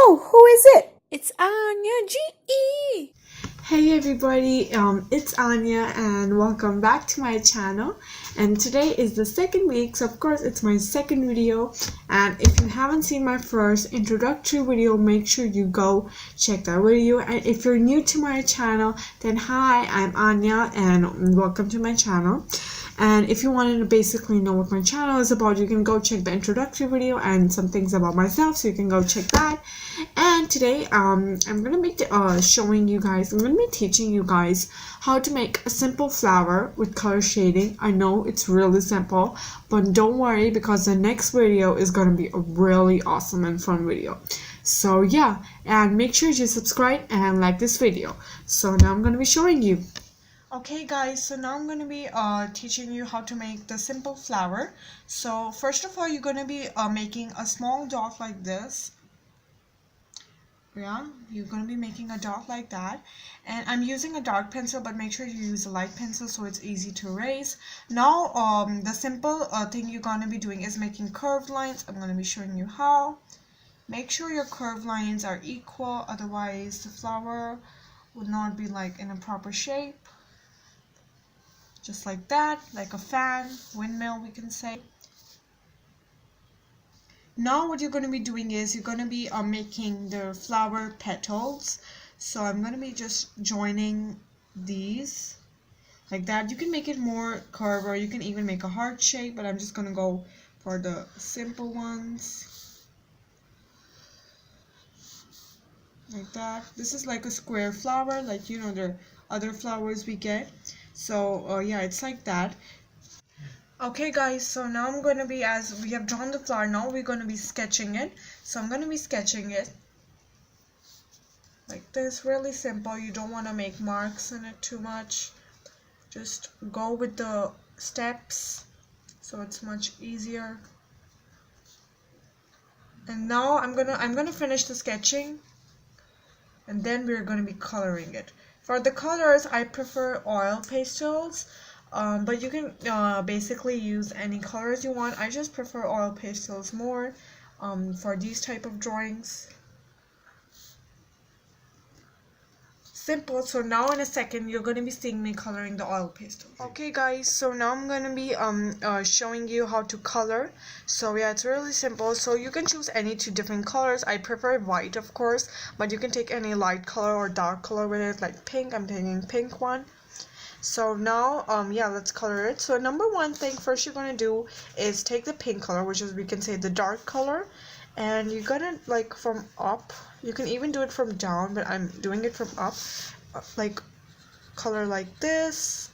Oh, who is it? It's Aanya G. Hey everybody, it's Anya and welcome back to my channel. And today is the second week, so of course it's my second video. And if you haven't seen my first introductory video, make sure you go check that video. And if you're new to my channel, then hi, I'm Anya and welcome to my channel. And if you wanted to basically know what my channel is about, you can go check the introductory video and some things about myself, so you can go check that. And today I'm gonna be showing you guys, I'm gonna be teaching you guys how to make a simple flower with color shading. I know it's really simple, but don't worry, because the next video is gonna be a really awesome and fun video. So yeah, and make sure you subscribe and like this video. So now I'm gonna be showing you. Okay guys, so now I'm going to be teaching you how to make the simple flower. So first of all, you're going to be making a small dot like this. Yeah, you're going to be making a dot like that. And I'm using a dark pencil, but make sure you use a light pencil so it's easy to erase. Now the simple thing you're going to be doing is making curved lines. I'm going to be showing you how. Make sure your curved lines are equal, otherwise the flower would not be like in a proper shape. Just like that, like a fan, windmill we can say. Now what you're going to be doing is you're going to be making the flower petals. So I'm going to be just joining these like that. You can make it more curved, or you can even make a heart shape, but I'm just going to go for the simple ones. Like that. This is like a square flower, like, you know, the other flowers we get. So yeah, it's like that. Okay guys, so now I'm going to be, as we have drawn the flower, now we're going to be sketching it. So I'm going to be sketching it like this, really simple. You don't want to make marks in it too much. Just go with the steps so it's much easier. And now I'm gonna finish the sketching, and then we're going to be coloring it. For the colors, I prefer oil pastels, but you can basically use any colors you want. I just prefer oil pastels more for these type of drawings. Simple. So now in a second you're going to be seeing me coloring the oil pastels. Okay guys, so now I'm going to be showing you how to color. So yeah, it's really simple. So you can choose any two different colors. I prefer white, of course, but you can take any light color or dark color with it, like pink. I'm taking pink one. So now yeah, let's color it. So number one thing first you're going to do is take the pink color, which is, we can say, the dark color, and you're gonna, like, from up, you can even do it from down, but I'm doing it from up, like color like this.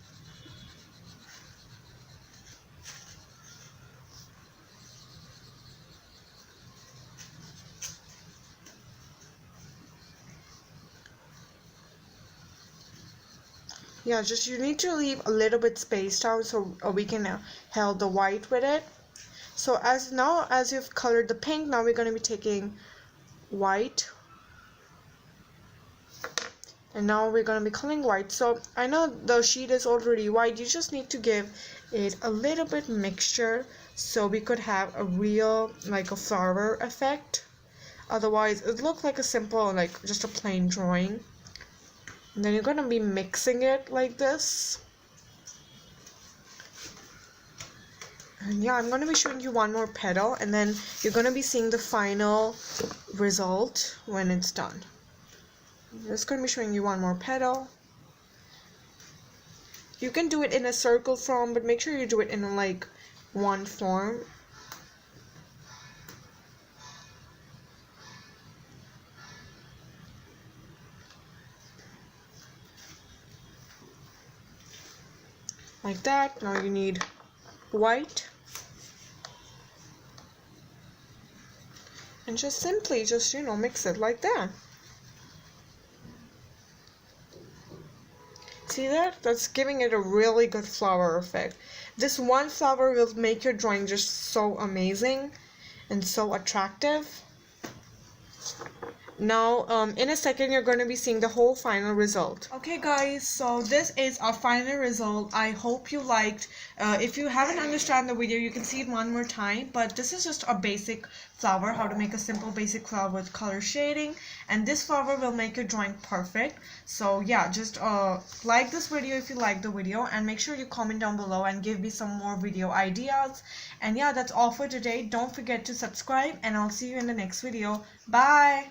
Yeah, just you need to leave a little bit spaced out so we can hold the white with it. So as you've colored the pink, now we're going to be taking white, and now we're going to be coloring white. So I know the sheet is already white, you just need to give it a little bit mixture so we could have a real, like, a flower effect. Otherwise it looks like a simple, like just a plain drawing. And then you're going to be mixing it like this. And yeah, I'm going to be showing you one more petal, and then you're going to be seeing the final result when it's done. I'm just going to be showing you one more petal. You can do it in a circle form, but make sure you do it in like one form. Like that. Now you need white, and just simply mix it like that. See that? That's giving it a really good flower effect. This one flower will make your drawing just so amazing and so attractive. Now in a second you're going to be seeing the whole final result. Okay guys, so this is our final result. I hope you liked. If you haven't understand the video, you can see it one more time, but this is just a basic flower, how to make a simple basic flower with color shading, and this flower will make your drawing perfect. So yeah, just like this video if you like the video, and make sure you comment down below and give me some more video ideas. And yeah, that's all for today. Don't forget to subscribe, and I'll see you in the next video. Bye.